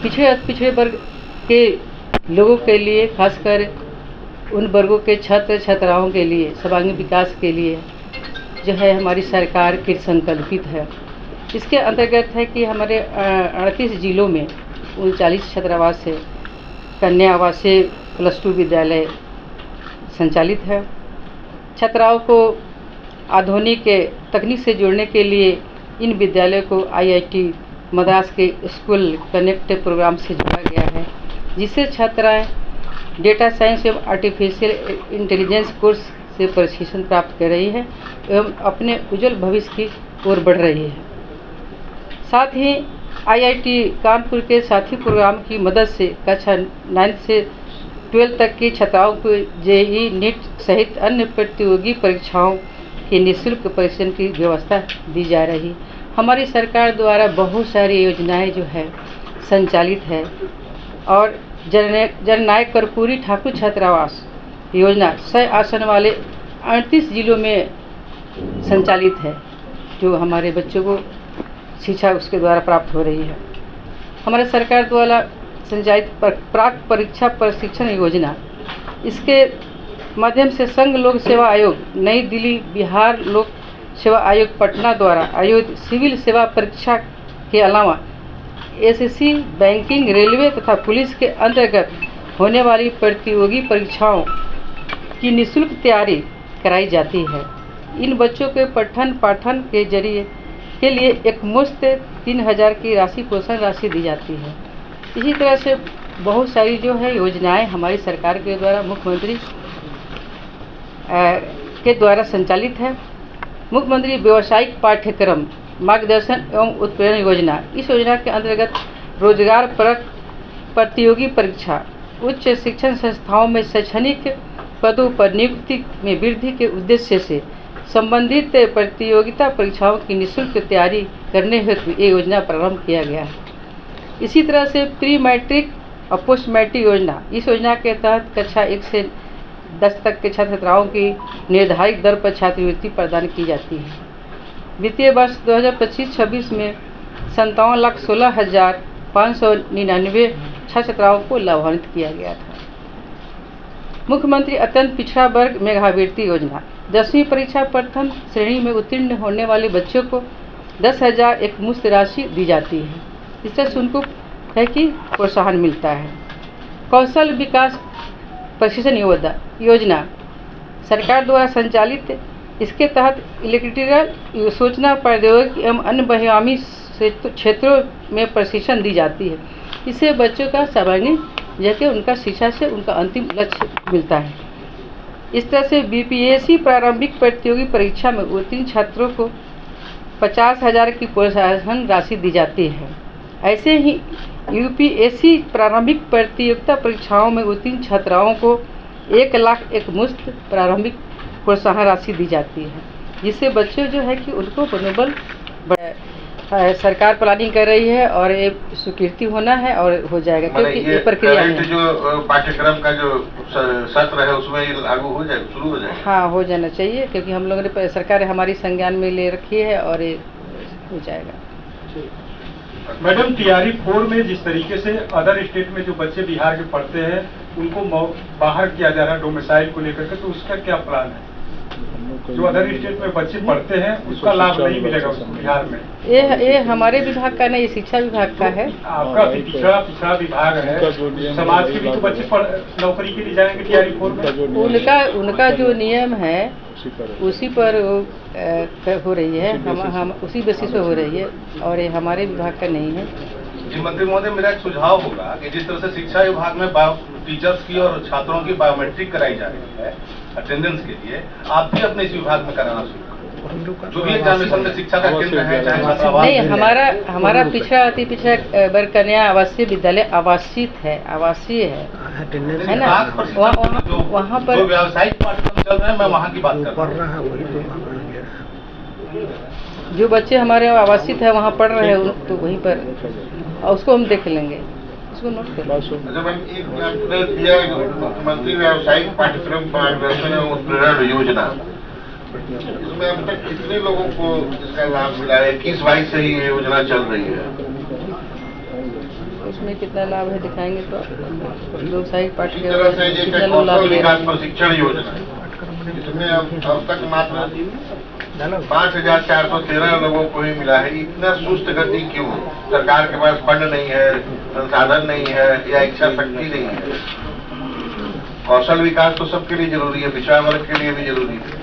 पिछड़े वर्ग के लोगों के लिए, खासकर उन वर्गों के छात्र छात्राओं के लिए सर्वांगीण विकास के लिए जो है हमारी सरकार की संकल्पित है। इसके अंतर्गत है कि हमारे 38 जिलों में 39 छात्रावास है, कन्या आवासीय +2 विद्यालय संचालित है। छात्राओं को आधुनिक तकनीक से जोड़ने के लिए इन विद्यालयों को IIT मद्रास के स्कूल कनेक्ट प्रोग्राम से जोड़ा गया है, जिससे छात्राएं डेटा साइंस एवं आर्टिफिशियल इंटेलिजेंस कोर्स से प्रशिक्षण प्राप्त कर रही है एवं अपने उज्जवल भविष्य की ओर बढ़ रही है। साथ ही IIT कानपुर के साथी प्रोग्राम की मदद से कक्षा 9 से 12 तक की छात्राओं को JEE नीट सहित अन्य प्रतियोगी परीक्षाओं के निःशुल्क परीक्षण की व्यवस्था दी जा रही। हमारी सरकार द्वारा बहुत सारी योजनाएं जो है संचालित है और जननायक कर्पूरी ठाकुर छात्रावास योजना 100 आसन वाले 38 जिलों में संचालित है, जो हमारे बच्चों को शिक्षा उसके द्वारा प्राप्त हो रही है। हमारे सरकार द्वारा संचालित प्राक परीक्षा प्रशिक्षण योजना, इसके माध्यम से संघ लोक सेवा आयोग नई दिल्ली, बिहार लोक सेवा आयोग पटना द्वारा आयोजित सिविल सेवा परीक्षा के अलावा SSC, बैंकिंग, रेलवे तथा पुलिस के अंतर्गत होने वाली प्रतियोगी परीक्षाओं की निःशुल्क तैयारी कराई जाती है। इन बच्चों के पठन पाठन के जरिए के लिए एक मुश्त 3000 की राशि प्रोत्साहन राशि दी जाती है। इसी तरह से बहुत सारी जो है योजनाएं हमारी सरकार के द्वारा मुख्यमंत्री के द्वारा संचालित है। मुख्यमंत्री व्यावसायिक पाठ्यक्रम मार्गदर्शन एवं उत्प्रेरण योजना, इस योजना के अंतर्गत रोजगार परक प्रतियोगी परीक्षा, उच्च शिक्षण संस्थाओं में शैक्षणिक पदों पर नियुक्ति में वृद्धि के उद्देश्य से संबंधित प्रतियोगिता परीक्षाओं की निःशुल्क तैयारी करने हेतु ये योजना प्रारंभ किया गया है। इसी तरह से प्री मैट्रिक और पोस्ट मैट्रिक योजना, इस योजना के तहत कक्षा 1 से 10 तक के छात्र छात्राओं की निर्धारित दर पर छात्रवृत्ति प्रदान की जाती है। वित्तीय वर्ष 2025-26 में 57,16,599 छात्र छात्राओं को लाभान्वित किया गया था। मुख्यमंत्री अत्यंत पिछड़ा वर्ग मेधावृत्ति योजना, 10वीं परीक्षा प्रथम श्रेणी में उत्तीर्ण होने वाले बच्चों को 10,000 एक मुश्त राशि दी जाती है। इस तरह से उनको है कि प्रोत्साहन मिलता है। कौशल विकास प्रशिक्षण योजना सरकार द्वारा संचालित, इसके तहत इलेक्ट्रिकल, सूचना प्रौद्योगिकी एवं अन्य बहुआयामी क्षेत्रों में प्रशिक्षण दी जाती है। इससे बच्चों का सर्वांगीण जबकि उनका शिक्षा से उनका अंतिम लक्ष्य मिलता है। इस तरह से BPSC प्रारंभिक प्रतियोगी परीक्षा में उत्तीर्ण छात्रों को 50,000 की प्रोत्साहन राशि दी जाती है। ऐसे ही UPSC प्रारंभिक प्रतियोगिता परीक्षाओं में उत्तीर्ण छात्राओं को 1 लाख एक मुश्त प्रारंभिक प्रोत्साहन राशि दी जाती है, जिससे बच्चे जो है कि उनको मनोबल सरकार प्लानिंग कर रही है और ये स्वीकृति होना है और हो जाएगा, क्योंकि ये प्रक्रिया है। जो पाठ्यक्रम का जो सत्र है उसमें ये लागू हो जाएगा, शुरू हो जाएगा। हाँ, हो जाना चाहिए, क्योंकि हम लोगों ने सरकार हमारी संज्ञान में ले रखी है और ये हो जाएगा। मैडम, TRE 4 में जिस तरीके से अदर स्टेट में जो बच्चे बिहार के पढ़ते हैं उनको बाहर किया जा रहा है डोमिसाइल को लेकर के, तो उसका क्या प्लान है? जो अदर स्टेट में बच्चे पढ़ते हैं उसका लाभ नहीं मिलेगा उसको बिहार में। ये हमारे विभाग का नहीं, शिक्षा विभाग का है। आपका भी पिछड़ा विभाग है, समाज के भी तो बच्चे नौकरी के लिए जाएंगे TRE 4 में। उनका जो नियम है उसी पर हो रही है, हम उसी बेसिस पे हो रही है और ये हमारे विभाग का नहीं है। जी मंत्री महोदय, मेरा एक सुझाव होगा कि जिस तरह से शिक्षा विभाग में टीचर्स की और छात्रों की बायोमेट्रिक कराई जा रही है अटेंडेंस के लिए, आप भी अपने इस विभाग में कराना शुरू करें। जो भी एग्जामिनेशन में शिक्षा का केंद्र है, चाहे छात्रावास नहीं, हमारा पिछड़ा अति पिछड़ा वर्ग कन्या आवासीय विद्यालय आवासीय है ना, वहाँ पर जो व्यावसायिक पाठ्यक्रम चल रहे हैं, मैं वहाँ की बात कर रहा हूँ। जो बच्चे हमारे आवासित है वहाँ पढ़ रहे हैं, तो वहीं पर उसको हम देख लेंगे, उसको नोट कर। मुख्यमंत्री व्यावसायिक पाठ्यक्रम मार्गदर्शन एवं उत्प्रेरण योजना, इसमें अब तक कितने लोगों को इसका लाभ मिला है? 21-22 से ही ये योजना चल रही है। उसमें कितना लाभ है दिखाएंगे तो व्यवसायिक पार्टी इस तरह से कितना जैसे लोग लाभ कौशल ले रहे विकास हैं। प्रशिक्षण योजना है, इसमें अब तक मात्र 5,413 लोगों को ही मिला है। इतना सुस्त गति क्यों? सरकार के पास फंड नहीं है, संसाधन नहीं है, या इच्छा शक्ति नहीं है? कौशल विकास तो सबके लिए जरूरी है, पिछड़ा वर्ग के लिए भी जरूरी है।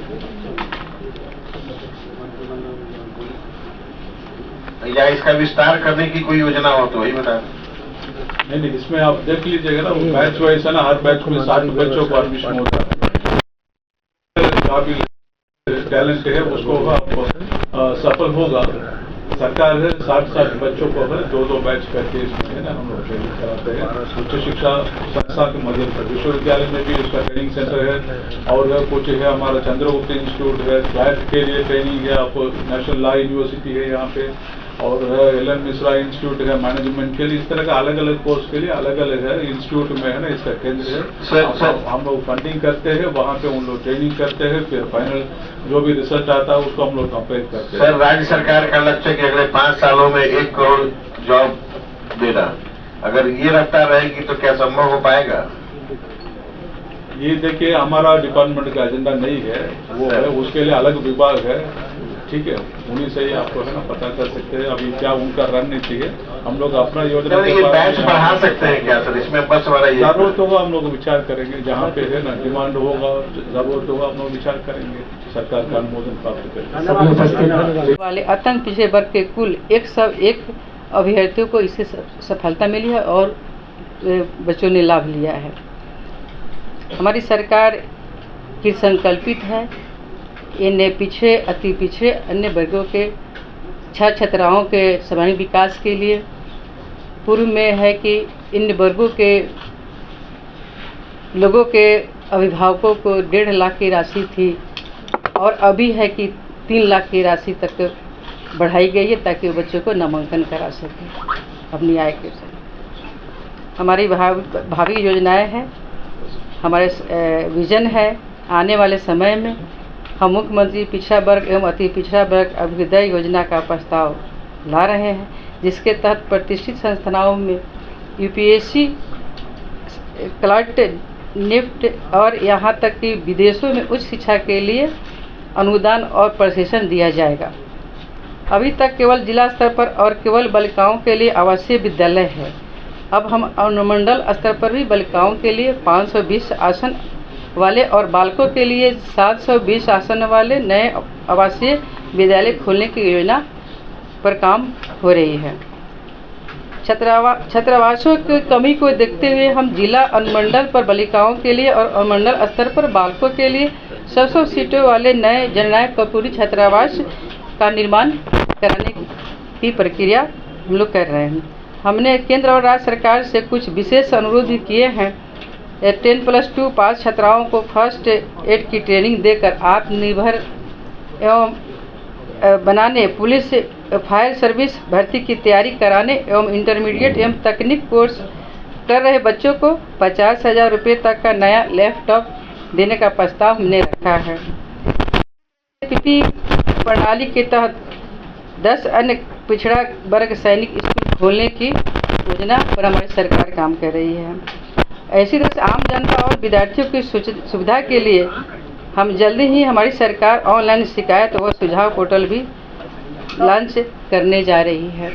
या इसका विस्तार करने की कोई योजना हो तो वही बता दें। नहीं, इसमें आप देख लीजिएगा ना, बैच वाइज है ना, हर बैच में 60 बच्चों को एडमिशन होता है। टैलेंट है उसको आपको सफल होगा। सरकार है 60 बच्चों को है 2-2 बैच करके इसमें है ना हम लोग ट्रेनिंग कराते हैं। उच्च शिक्षा संस्था के माध्यम से विश्वविद्यालय में भी उसका ट्रेनिंग सेंटर है, और कुछ है हमारा चंद्रगुप्त इंस्टीट्यूट है, क्लर्क के लिए ट्रेनिंग है, आपको नेशनल लॉ यूनिवर्सिटी है यहाँ पे, और एल.एन. मिश्रा इंस्टीट्यूट है मैनेजमेंट के लिए। इस तरह का अलग अलग कोर्स के लिए अलग अलग है इंस्टीट्यूट में है ना, इसका केंद्र है। हम लोग फंडिंग करते हैं, वहाँ पे उन लोग ट्रेनिंग करते हैं, फिर फाइनल जो भी रिसर्च आता है उसको हम लोग कंप्लीट करते हैं। सर, राज्य सरकार का लक्ष्य है कि अगले 5 सालों में 1 करोड़ जॉब देना। अगर ये रफ्तार रहेगी तो क्या संभव हो पाएगा? ये देखिए, हमारा डिपार्टमेंट का एजेंडा नहीं है, वो है उसके लिए अलग विभाग है, ठीक है, उन्हीं से ही आपको है ना पता कर सकते हैं अभी क्या उनका रणनीति है। हम लोग अपना योजना ये बैच बढ़ा सकते हैं क्या सर? इसमें बस वाला ये जरूरत होगा हम लोग विचार करेंगे, जहाँ पे है ना डिमांड होगा, जरूरत होगा हम लोग विचार करेंगे, सरकार का अनुमोदन प्राप्त करेंगे। वाले अत्यंत पिछड़े वर्ग के कुल 101 अभ्यर्थियों को इससे सफलता मिली है और बच्चों ने लाभ लिया है। हमारी सरकार की संकल्पित है इन पिछड़े अति पिछड़े अन्य वर्गों के छात्राओं के सर्वांगीण विकास के लिए। पूर्व में है कि इन वर्गों के लोगों के अभिभावकों को 1.5 लाख की राशि थी, और अभी है कि 3 लाख की राशि तक बढ़ाई गई है ताकि वो बच्चों को नामांकन करा सकें अपनी आय के साथ। हमारी भावी योजनाएं हैं, हमारे विजन है। आने वाले समय में हम मुख्यमंत्री पिछड़ा वर्ग एवं अति पिछड़ा वर्ग अभ्युदय योजना का प्रस्ताव ला रहे हैं, जिसके तहत प्रतिष्ठित संस्थानों में यूपीएससी, क्लर्क, निफ्ट और यहाँ तक कि विदेशों में उच्च शिक्षा के लिए अनुदान और प्रशिक्षण दिया जाएगा। अभी तक केवल जिला स्तर पर और केवल बालिकाओं के लिए आवासीय विद्यालय है। अब हम अनुमंडल स्तर पर भी बालिकाओं के लिए 520 आसन वाले और बालकों के लिए 720 आसन वाले नए आवासीय विद्यालय खोलने की योजना पर काम हो रही है। छात्रावासों की कमी को देखते हुए हम जिला अनुमंडल पर बालिकाओं के लिए और अनुमंडल स्तर पर बालकों के लिए 100 सीटों वाले नए जननायक कपूरी छात्रावास का निर्माण कराने की प्रक्रिया हम लोग कर रहे हैं। हमने केंद्र और राज्य सरकार से कुछ विशेष अनुरोध भी किए हैं। 10+2 पास छात्राओं को फर्स्ट एड की ट्रेनिंग देकर आत्मनिर्भर एवं बनाने, पुलिस फायर सर्विस भर्ती की तैयारी कराने एवं इंटरमीडिएट एवं तकनीक कोर्स कर रहे बच्चों को 50,000 रुपये तक का नया लैपटॉप देने का प्रस्ताव हमने रखा है। पीपी प्रणाली के तहत 10 अन्य पिछड़ा वर्ग सैनिक स्कूल खोलने की योजना पर हमारी सरकार काम कर रही है। ऐसी तरह से आम जनता और विद्यार्थियों की सुविधा के लिए हम जल्दी ही हमारी सरकार ऑनलाइन शिकायत व सुझाव पोर्टल भी लॉन्च करने जा रही है।